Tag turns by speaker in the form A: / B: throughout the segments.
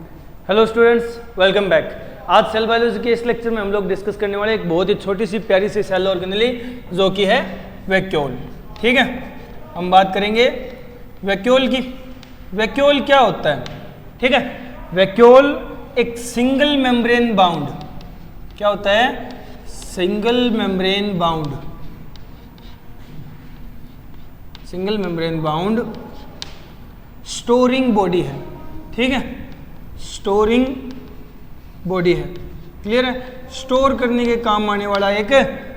A: Hello students, welcome back. आज cell biology के इस लेक्चर में हम लोग डिस्कस करने वाले एक बहुत ही छोटी सी प्यारी सी सेल ऑर्गेनेली जो कि है वैक्यूल। ठीक है, हम बात करेंगे वैक्यूल की। वैक्यूल क्या होता है? ठीक है, वैक्यूल एक सिंगल मेम्ब्रेन बाउंड, क्या होता है? Single membrane bound, single membrane bound storing body है। ठीक है, स्टोरिंग बॉडी है। क्लियर है? स्टोर करने के काम आने वाला एक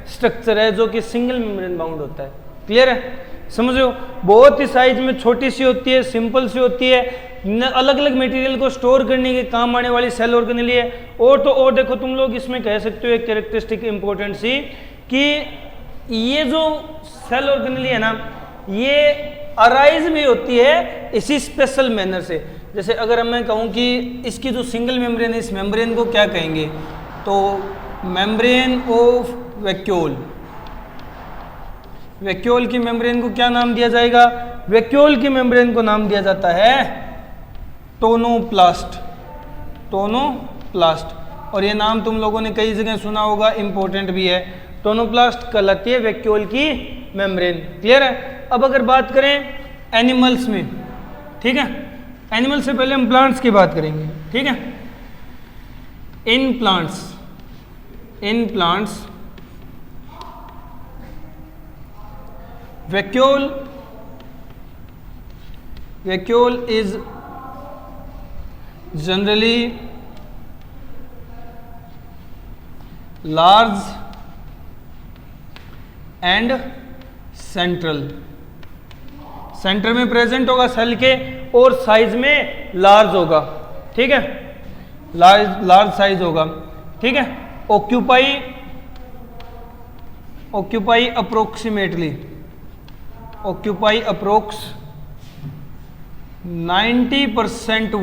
A: स्ट्रक्चर है जो कि सिंगल मेम्ब्रेन बाउंड होता है। क्लियर है? समझ रहे हो? बहुत ही साइज में छोटी सी होती है, सिंपल सी होती है, अलग अलग मटेरियल को स्टोर करने के काम आने वाली सेल ऑर्गेनेली है। और तो और देखो, तुम लोग इसमें कह सकते हो एक कैरेक्टरिस्टिक इंपॉर्टेंट सी कि ये जो सेल ऑर्गेनेली है ना, ये अराइज भी होती है इसी स्पेशल मैनर से। जैसे अगर मैं कहूँ कि इसकी जो सिंगल मेम्ब्रेन है, इस मेम्ब्रेन को क्या कहेंगे? तो मेम्ब्रेन ऑफ वैक्यूल। वैक्यूल की मेम्ब्रेन को क्या नाम दिया जाएगा? वैक्यूल की मेम्ब्रेन को नाम दिया जाता है टोनोप्लास्ट। टोनोप्लास्ट, और ये नाम तुम लोगों ने कई जगह सुना होगा, इंपॉर्टेंट भी है। टोनोप्लास्ट कहलाती है वैक्यूल की मेम्ब्रेन। क्लियर है? अब अगर बात करें एनिमल्स में, ठीक है, एनिमल से पहले हम प्लांट्स की बात करेंगे। ठीक है, in plants vacuole is generally large and central. Centre में प्रेजेंट होगा सेल के और साइज में लार्ज होगा। ठीक है, लार्ज साइज होगा। ठीक है, occupy approximately approx 90%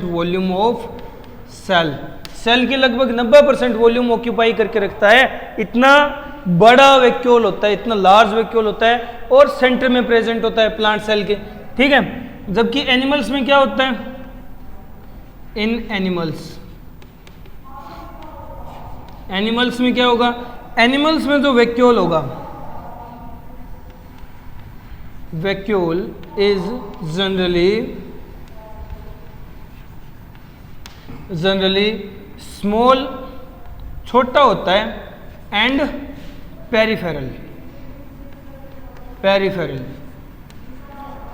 A: volume of cell. Cell के लगभग 90% वॉल्यूम ऑक्यूपाई करके रखता है। इतना बड़ा वैक्यूल होता है, इतना लार्ज वैक्यूल होता है, और सेंटर में प्रेजेंट होता है प्लांट सेल के। ठीक है, जबकि एनिमल्स में क्या होता है? इन एनिमल्स में क्या होगा? एनिमल्स में जो वैक्यूल होगा, वैक्यूल इज जनरली स्मॉल, छोटा होता है, एंड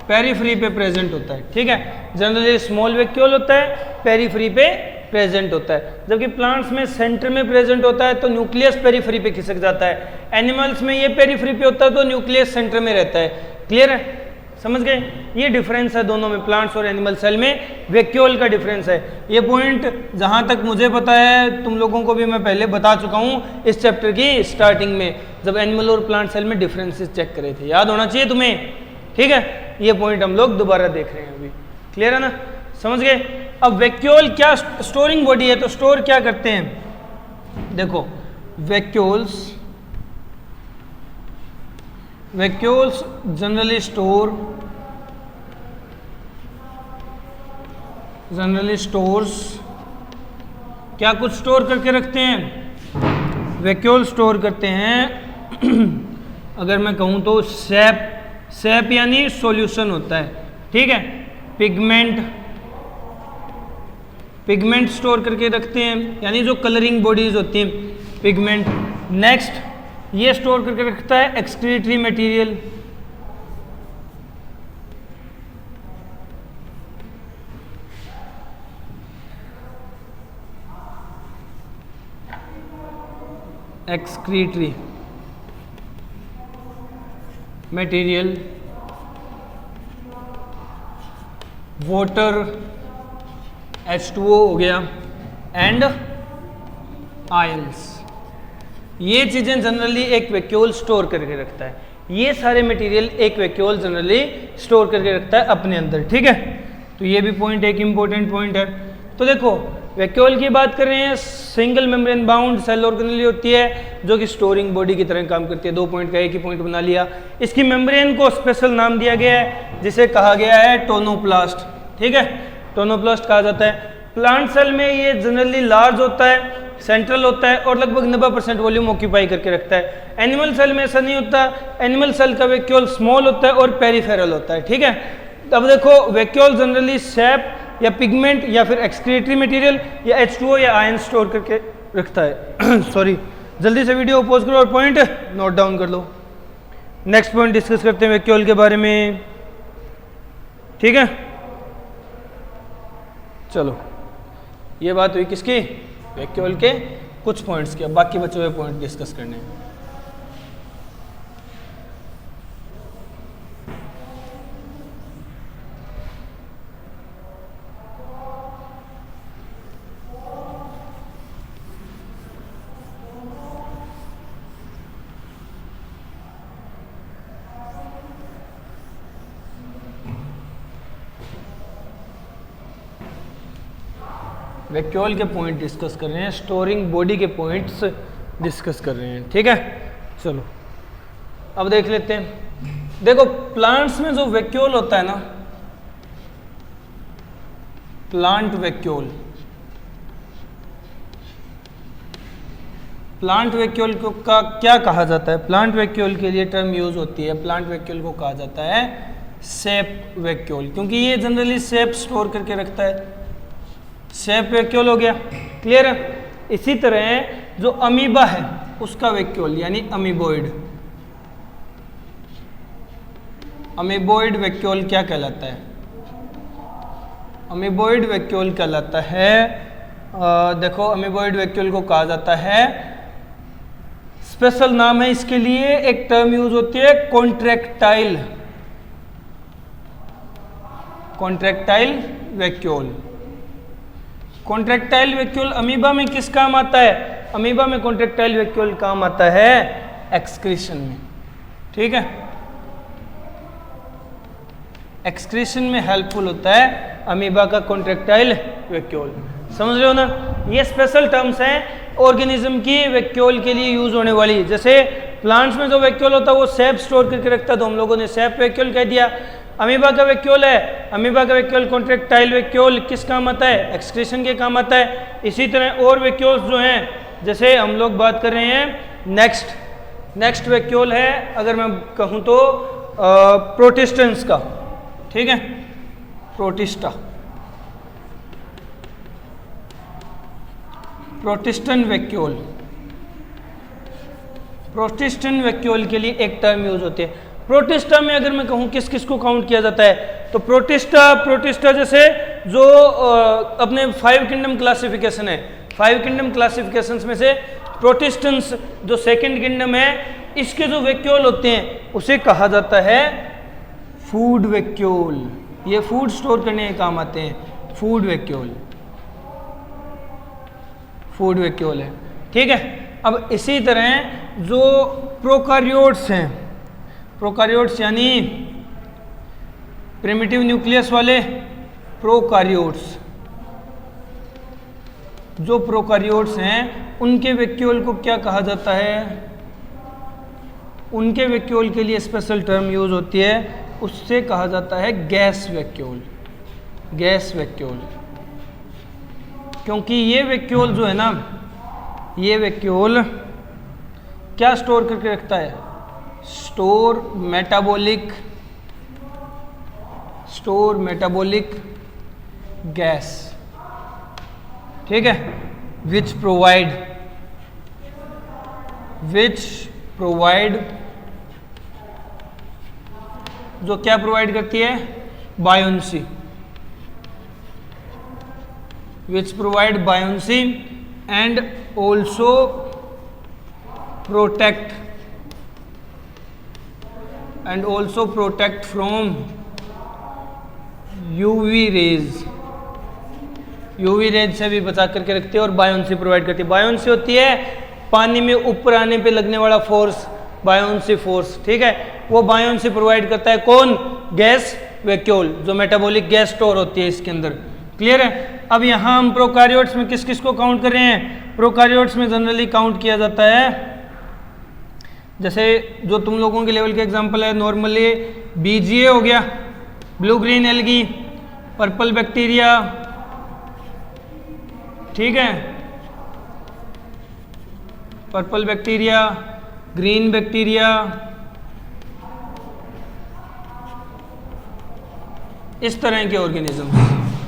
A: पेरीफ्री पे प्रेजेंट होता है। ठीक है, जनरली स्मॉल वैक्यूल होता है, पेरीफ्री पे प्रेजेंट होता है। जबकि प्लांट्स में सेंटर में प्रेजेंट होता है तो न्यूक्लियस पेरीफ्री पे खिसक जाता है। एनिमल्स में ये पेरीफ्री पे होता है तो न्यूक्लियस सेंटर में रहता है। क्लियर है? समझ गए? ये डिफरेंस है दोनों में, प्लांट्स और एनिमल सेल में वैक्यूल का डिफरेंस है। ये पॉइंट जहां तक मुझे पता है, तुम लोगों को भी मैं पहले बता चुका हूं इस चैप्टर की स्टार्टिंग में, जब एनिमल और प्लांट सेल में डिफरेंसेस चेक करे थे। याद होना चाहिए तुम्हें। ठीक है, ये पॉइंट हम लोग दोबारा देख रहे हैं अभी। क्लियर है ना? समझ गए? अब वैक्यूल क्या स्टोरिंग बॉडी है, तो स्टोर क्या करते हैं? देखो, वैक्यूल्स जनरली स्टोर्स क्या कुछ स्टोर करके रखते हैं? वैक्यूल स्टोर करते हैं अगर मैं कहूं तो सैप यानी सॉल्यूशन होता है। ठीक है, पिगमेंट स्टोर करके रखते हैं, यानी जो कलरिंग बॉडीज होती हैं, पिगमेंट। नेक्स्ट, ये स्टोर करके रखता है excretory material. Excretory material, water, H2O हो गया, एंड आयंस। ये चीजें जनरली एक वैक्यूल स्टोर करके रखता है। ये सारे मटेरियल एक वैक्यूल जनरली स्टोर करके रखता है अपने अंदर। ठीक है, तो ये भी पॉइंट एक इंपॉर्टेंट पॉइंट है। तो देखो, वैक्यूल की बात कर रहे हैं, single membrane bound cell organelle होती है जो कि स्टोरिंग बॉडी की तरह काम करती है। 2 पॉइंट का एक ही पॉइंट बना लिया। इसकी मेम्ब्रेन को स्पेशल नाम दिया गया है जिसे कहा गया है टोनोप्लास्ट। ठीक है, टोनोप्लास्ट कहा जाता है। प्लांट सेल में ये जनरली लार्ज होता है, सेंट्रल होता है और लगभग 90% वॉल्यूम ऑक्यूपाई करके रखता है। एनिमल सेल में ऐसा नहीं होता, एनिमल सेल का वैक्यूल स्मॉल होता है और पेरिफेरल होता है। ठीक है, अब देखो वैक्यूल जनरली सैप या पिगमेंट या फिर एक्सक्रीटरी मटेरियल या H2O या आयन स्टोर करके रखता है। सॉरी, जल्दी से वीडियो पॉज करो और पॉइंट नोट डाउन कर लो। नेक्स्ट पॉइंट डिस्कस करते हैं वैक्यूल के बारे में। ठीक है, चलो ये बात हुई किसकी, वैक्यूल के कुछ पॉइंट्स की। अब बाकी बचे हुए पॉइंट डिस्कस करने हैं। वैक्यूल के पॉइंट डिस्कस कर रहे हैं, स्टोरिंग बॉडी के पॉइंट्स डिस्कस कर रहे हैं। ठीक है, चलो अब देख लेते हैं। देखो प्लांट्स में जो वैक्यूल होता है ना, प्लांट वैक्यूल, प्लांट वैक्यूल को का क्या कहा जाता है? प्लांट वैक्यूल के लिए टर्म यूज होती है, प्लांट वैक्यूल को कहा जाता है सेप वैक्यूल, क्योंकि ये जनरली सेप स्टोर करके रखता है। सेप वैक्यूल हो गया, क्लियर है। इसी तरह जो अमीबा है उसका वैक्यूल यानी अमीबोइड, अमीबोइड वैक्यूल क्या कहलाता है? अमीबोइड वैक्यूल कहलाता है, देखो अमीबोइड वैक्यूल को कहा जाता है, स्पेशल नाम है इसके लिए, एक टर्म यूज होती है contractile, contractile vacuole. Contractile vacuole amoeba में किस काम आता है? अमीबा में कॉन्ट्रैक्टाइल वैक्यूल काम आता है एक्सक्रीशन में। ठीक है, एक्सक्रीशन में हेल्पफुल होता है अमीबा का कॉन्ट्रैक्टाइल वैक्यूल। समझ रहे हो ना? ये स्पेशल टर्म्स हैं ऑर्गेनिज्म की वैक्यूल के लिए यूज होने वाली। जैसे प्लांट्स में जो वैक्यूल होता है वो सेप स्टोर करके रखता है, तो हम लोगों ने सेप वैक्यूल कह दिया। अमीबा का वैक्यूल है, अमीबा का वैक्यूल कॉन्ट्रैक्टाइल वैक्यूल किस काम आता है? एक्सक्रीशन के काम आता है। इसी तरह और वैक्यूल्स जो हैं, जैसे हम लोग बात कर रहे हैं नेक्स्ट वैक्यूल है, अगर मैं कहूँ तो प्रोटिस्टेंस का। ठीक है, प्रोटिस्टा, प्रोटिस्टन वैक्यूल, प्रोटिस्टन वैक्यूल के लिए एक टर्म यूज होती है। प्रोटिस्टा में अगर मैं कहूँ किस किस को काउंट किया जाता है, तो प्रोटिस्टा जैसे जो अपने 5 किंगडम क्लासिफिकेशन है, 5 किंगडम क्लासिफिकेशन में से प्रोटिस्टेंस जो सेकंड किंगडम है, इसके जो वैक्यूल होते हैं उसे कहा जाता है फूड वैक्यूल। ये फूड स्टोर करने के काम आते हैं, फूड वैक्यूल, फूड वैक्यूल है। ठीक है, अब इसी तरह जो प्रोकार्योट्स हैं, प्रोकार्योट्स यानी प्रिमिटिव न्यूक्लियस वाले प्रोकार्योट्स, जो प्रोकार्योट्स हैं उनके वैक्यूल को क्या कहा जाता है? उनके वैक्यूल के लिए स्पेशल टर्म यूज होती है, उससे कहा जाता है गैस वैक्यूल, गैस वैक्यूल। क्योंकि ये वैक्यूल जो है ना, ये वैक्यूल क्या स्टोर करके रखता है? Store metabolic gas. ठीक है, विच प्रोवाइड जो क्या प्रोवाइड करती है? Buoyancy, which provide buoyancy and also protect from UV rays, UV rays से भी बचा करके रखती है और बायोन्सी प्रोवाइड करती है। बायोन्सी होती है पानी में ऊपर आने पे लगने वाला फोर्स, बायोन्सी फोर्स। ठीक है, वो बायोन्सी प्रोवाइड करता है कौन? गैस वैक्यूल, जो मेटाबॉलिक गैस स्टोर होती है इसके अंदर। क्लियर है? अब यहाँ हम प्रोकार्योट्स में किस किस को काउंट कर रहे हैं? प्रोकार्योट्स में जनरली काउंट किया जाता है, जैसे जो तुम लोगों के लेवल के एग्जांपल है, नॉर्मली बीजीए हो गया, blue green algae, purple bacteria, ठीक है, पर्पल बैक्टीरिया, ग्रीन बैक्टीरिया, इस तरह के ऑर्गेनिज्म,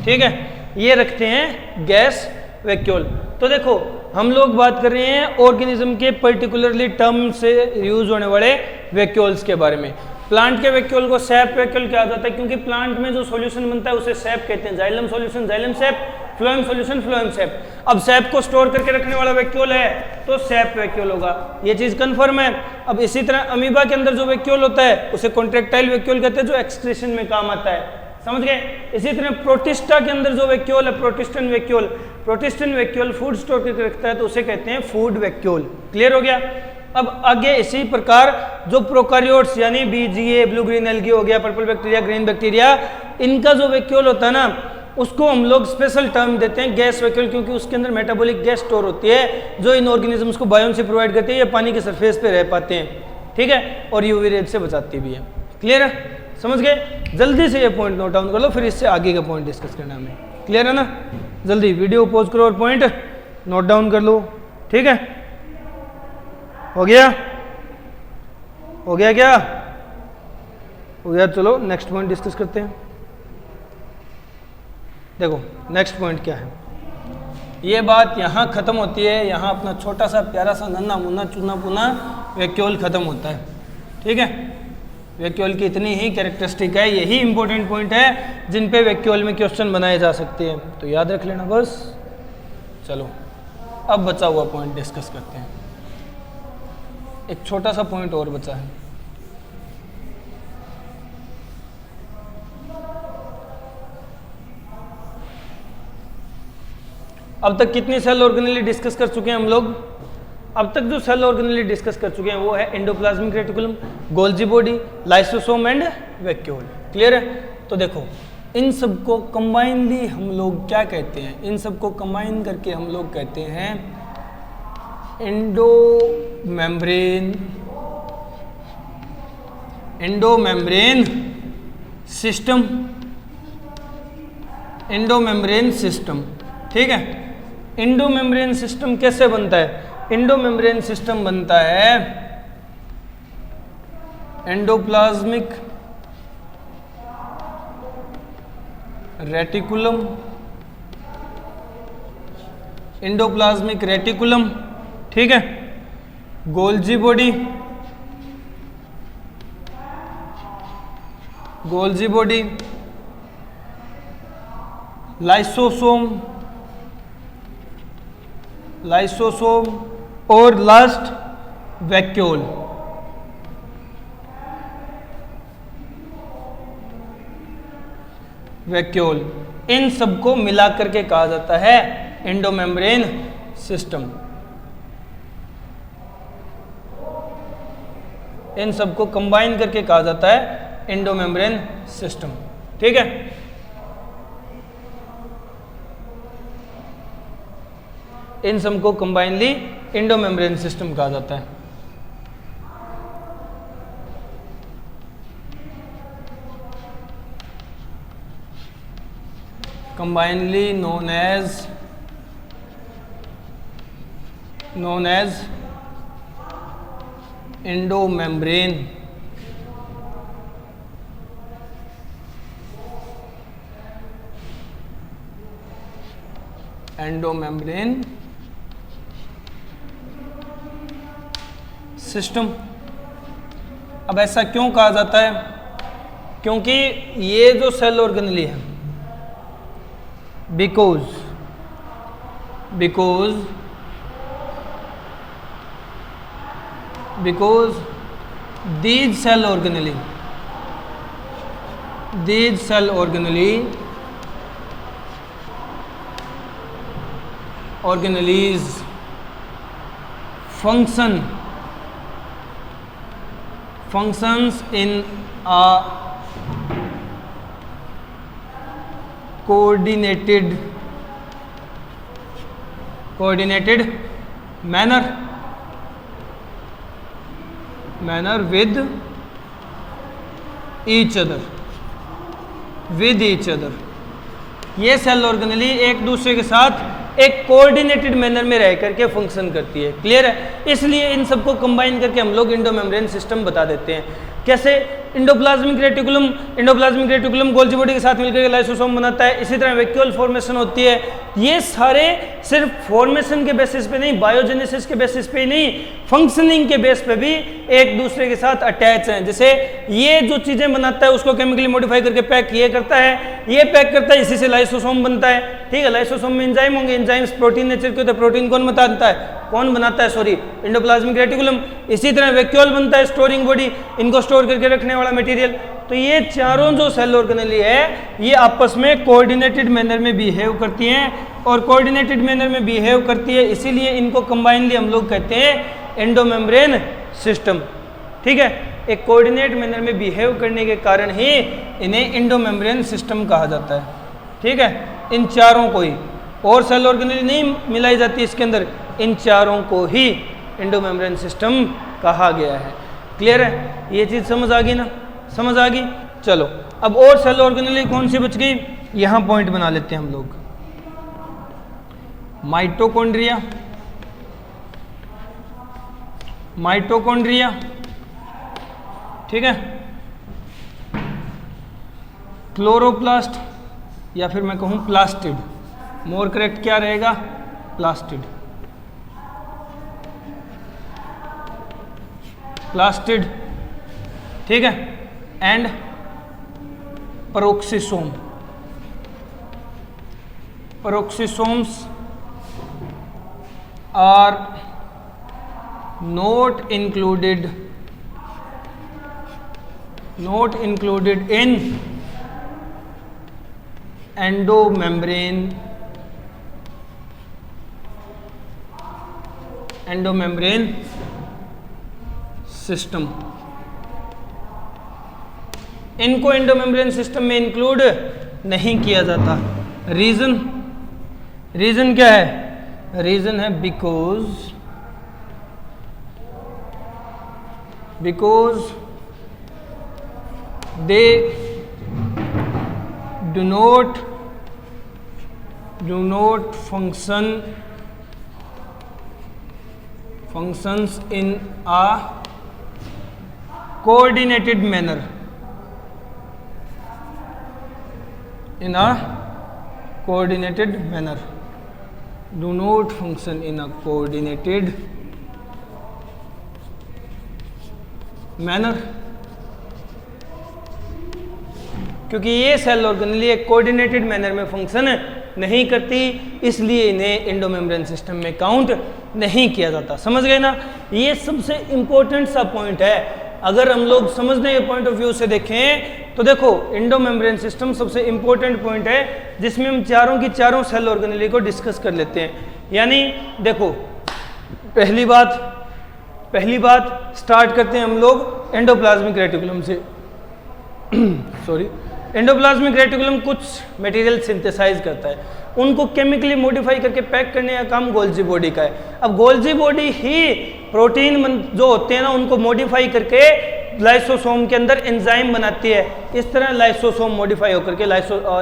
A: ठीक है, ये रखते हैं गैस वैक्यूल। तो देखो हम लोग बात कर रहे हैं ऑर्गेनिज्म के पर्टिकुलरली टर्म से यूज होने वाले वैक्यूल्स के बारे में। प्लांट के वैक्यूल को सैप वैक्यूल कहा जाता है, क्योंकि प्लांट में जो सॉल्यूशन बनता है उसे सैप कहते हैं। Xylem solution xylem SAP, phloem solution phloem SAP. अब सैप को स्टोर करके रखने वाला वैक्यूल है तो सैप वैक्यूल होगा, ये चीज कंफर्म है। अब इसी तरह अमीबा के अंदर जो वैक्यूल होता है उसे कॉन्ट्रेक्टाइल वैक्यूल कहते हैं, जो एक्सक्रीशन में काम आता है, समझ गए। इसी तरह प्रोटिस्टा के अंदर जो वैक्यूल है, प्रोटिस्टन वैक्यूल, प्रोटिस्टन वैक्यूल फूड स्टोर करके रखता है तो उसे कहते हैं फूड वैक्यूल। क्लियर हो गया। अब आगे इसी प्रकार जो प्रोकार्योट्स यानी बीजीए, ब्लू ग्रीन एल्गी हो गया, पर्पल बैक्टीरिया, ग्रीन बैक्टीरिया, इनका जो वैक्यूल होता है ना उसको हम लोग स्पेशल टर्म देते हैं गैस वैक्यूल, क्योंकि उसके अंदर मेटाबॉलिक गैस स्टोर होती है जो इन ऑर्गेनिजम्स को बायोन से प्रोवाइड करती है, ये पानी की सरफेस पे रह पाते हैं, ठीक है, और यूवी रेज से बचाती भी है। क्लियर है, समझ गए। जल्दी से ये पॉइंट नोट डाउन कर लो, फिर इससे आगे का पॉइंट डिस्कस करना हमें। क्लियर है ना, जल्दी वीडियो पॉज करो और पॉइंट नोट डाउन कर लो, ठीक है। हो गया, हो गया क्या? हो गया, चलो नेक्स्ट पॉइंट डिस्कस करते हैं। देखो नेक्स्ट पॉइंट क्या है, ये बात यहाँ खत्म होती है, यहाँ अपना छोटा सा प्यारा सा नन्ना मुन्ना चुना पुना वैक्यूल खत्म होता है, ठीक है। वैक्यूल की इतनी ही कैरेक्टरिस्टिक है, यही इंपॉर्टेंट पॉइंट है जिन पे वैक्यूल में क्वेश्चन बनाए जा सकते हैं, तो याद रख लेना बस। चलो अब बचा हुआ पॉइंट डिस्कस करते हैं। एक छोटा सा पॉइंट और बचा है, अब तक कितनी सेल ऑर्गेनेली डिस्कस कर चुके हैं हम लोग? अब तक जो सेल ऑर्गेनेली डिस्कस कर चुके हैं वो है endoplasmic reticulum, Golgi body, lysosome and vacuole. Clear है। तो देखो इन सबको कंबाइनली हम लोग क्या कहते हैं, इन सबको कंबाइन करके हम लोग कहते हैं एंडोमेम्ब्रेन सिस्टम, एंडोमेम्ब्रेन सिस्टम, ठीक है। एंडोमेम्ब्रेन सिस्टम कैसे बनता है? एंडोमेम्ब्रेन सिस्टम बनता है एंडोप्लाज्मिक रेटिकुलम, एंडोप्लाज्मिक रेटिकुलम, ठीक है, Golgi body, Golgi body, lysosome, lysosome और लास्ट वैक्यूल। वैक्यूल, इन सबको मिलाकर के कहा जाता है एंडोमेम्ब्रेन सिस्टम। इन सबको कंबाइन करके कहा जाता है एंडोमेम्ब्रेन सिस्टम, ठीक है। इन सबको कंबाइनली एंडोमेम्ब्रेन सिस्टम कहा जाता है। Combinedly known as endomembrane, endomembrane system. अब ऐसा क्यों कहा जाता है? क्योंकि ये जो सेल ऑर्गेनेली है, because these cell organelles functions in a coordinated coordinated manner with each other. ये सेल ऑर्गेनेली एक दूसरे के साथ एक कोऑर्डिनेटेड मैनर में रह करके फंक्शन करती है। क्लियर है? इसलिए इन सबको कंबाइन करके हम लोग इंडोमेम्ब्रेन सिस्टम बता देते हैं। कैसे? इंडोप्लाज्मिक रेटिकुलम गोल्जी बॉडी के साथ मिलकर लाइसोसोम बनाता है। इसी तरह वैक्यूल फॉर्मेशन होती है। ये सारे सिर्फ फॉर्मेशन के बेसिस पे नहीं, बायोजेनेसिस के बेसिस पे ही नहीं, फंक्शनिंग के बेस पे भी एक दूसरे के साथ अटैच हैं। जैसे ये जो चीजें बनाता है उसको केमिकली मॉडिफाई करके पैक ये करता है, ये पैक करता है, इसी से लाइसोसोम बनता है। ठीक है? लाइसोसोम में एंजाइम होंगे, एंजाइम्स प्रोटीन नेचर के होते हैं। प्रोटीन कौन बनाता है? Sorry, endoplasmic reticulum. इसी तरह वैक्यूल बनता है, स्टोरिंग बॉडी, इनको स्टोर करके रखने वाला मटेरियल। तो ये चारों जो सेल ऑर्गेनेली है ये आपस में कोऑर्डिनेटेड मैनर में बिहेव करती हैं, और कोऑर्डिनेटेड मैनर में बिहेव करती है इसीलिए इनको कंबाइनली हम लोग कहते हैं एंडोमेम्ब्रेन सिस्टम। ठीक है? एक कोऑर्डिनेट मैनर में बिहेव करने के कारण ही इन्हें एंडोमेम्ब्रेन सिस्टम कहा जाता है। ठीक है? इन चारों को ही, और सेल ऑर्गेनेली नहीं मिलाई जाती इसके अंदर, इन चारों को ही एंडोमेम्ब्रेन सिस्टम कहा गया है। क्लियर है? ये चीज़ समझ आ गई ना? समझ आ गई? चलो अब और सेल ऑर्गेनेली कौन सी बच गई, यहाँ पॉइंट बना लेते हैं हम लोग। माइटोकॉन्ड्रिया, ठीक है, क्लोरोप्लास्ट, या फिर मैं कहूँ प्लास्टिड, मोर करेक्ट क्या रहेगा? प्लास्टिड। ठीक है, and peroxisomes are not included in endomembrane system. इनको एंडोमेम्ब्रेन सिस्टम में इंक्लूड नहीं किया जाता। रीजन क्या है? रीजन है because they do not functions in a coordinated manner, do not function in a coordinated manner, क्योंकि ये सेल ऑर्गेनेली एक कोऑर्डिनेटेड मैनर में फंक्शन नहीं करती, इसलिए इन्हें एंडोमेम्ब्रेन सिस्टम में काउंट नहीं किया जाता। समझ गए ना? ये सबसे इंपॉर्टेंट सा पॉइंट है। अगर हम लोग समझने के पॉइंट ऑफ व्यू से देखें तो देखो एंडोमेम्ब्रेन सिस्टम सबसे इंपॉर्टेंट पॉइंट है जिसमें हम चारों की चारों सेल ऑर्गेनेली को डिस्कस कर लेते हैं। यानी देखो पहली बात स्टार्ट करते हैं हम लोग एंडोप्लाज्मिक रेटिकुलम से। सॉरी, एंडोप्लाज्मिक रेटिकुलम कुछ मटेरियल सिंथेसाइज करता है, उनको केमिकली मॉडिफाई करके पैक करने का काम गोल्जी बॉडी का है। अब गोल्जी बॉडी ही प्रोटीन जो होते हैं ना उनको मॉडिफाई करके लाइसोसोम के अंदर एंजाइम बनाती है। इस तरह लाइसोसोम मॉडिफाई होकर के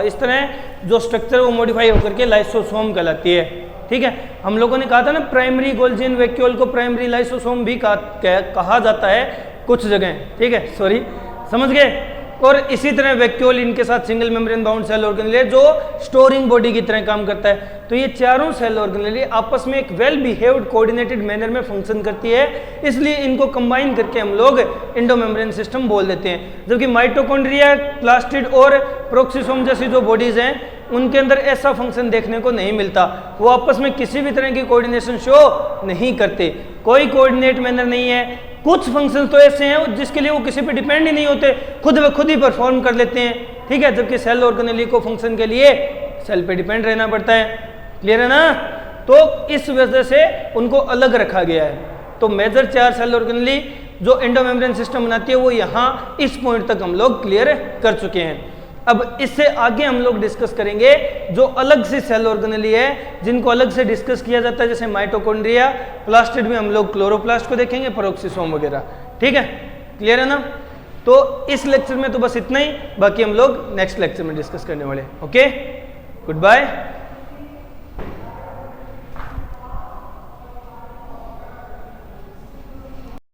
A: इस तरह जो स्ट्रक्चर वो मॉडिफाई होकर के लाइसोसोम कहलाती है। ठीक है? हम लोगों ने कहा था ना प्राइमरी गोल्जी वैक्यूल को प्राइमरी लाइसोसोम भी कहा जाता है कुछ जगह। ठीक है? सॉरी, समझ गए? और इसी तरह वैक्यूल इनके साथ single membrane bound cell organelle जो स्टोरिंग बॉडी की तरह काम करता है। तो ये चारों सेल ऑर्गेनेली आपस में एक वेल बिहेव्ड कोऑर्डिनेटेड मैनर में फंक्शन करती है, इसलिए इनको कंबाइन करके हम लोग एंडोमेम्ब्रेन सिस्टम बोल देते हैं। जबकि माइटोकॉन्ड्रिया, प्लास्टिड और पेरोक्सिसोम जैसी जो बॉडीज हैं उनके अंदर ऐसा फंक्शन देखने को नहीं मिलता, वो आपस में किसी भी तरह की कोऑर्डिनेशन शो नहीं करते, कोई कोऑर्डिनेट मैनर नहीं है। कुछ फंक्शंस तो ऐसे हैं जिसके लिए वो किसी पे डिपेंड ही नहीं होते, खुद ब खुद ही परफॉर्म कर लेते हैं। ठीक है? जबकि सेल ऑर्गेनेली को फंक्शन के लिए सेल पे डिपेंड रहना पड़ता है। क्लियर है ना? तो इस वजह से उनको अलग रखा गया है। तो मेजर चार सेल ऑर्गेनेली जो एंडोमेम्ब्रेन सिस्टम बनाती है वो यहाँ इस पॉइंट तक हम लोग क्लियर कर चुके हैं। अब इससे आगे हम लोग डिस्कस करेंगे जो अलग से सेल ऑर्गेनेली है जिनको अलग से डिस्कस किया जाता है, जैसे माइटोकॉन्ड्रिया, प्लास्टिड में हम लोग क्लोरोप्लास्ट को देखेंगे, पेरोक्सिसोम वगैरह। ठीक है, क्लियर है ना? तो इस लेक्चर में तो बस इतना ही, बाकी हम लोग नेक्स्ट लेक्चर में डिस्कस करने वाले। Okay, good bye.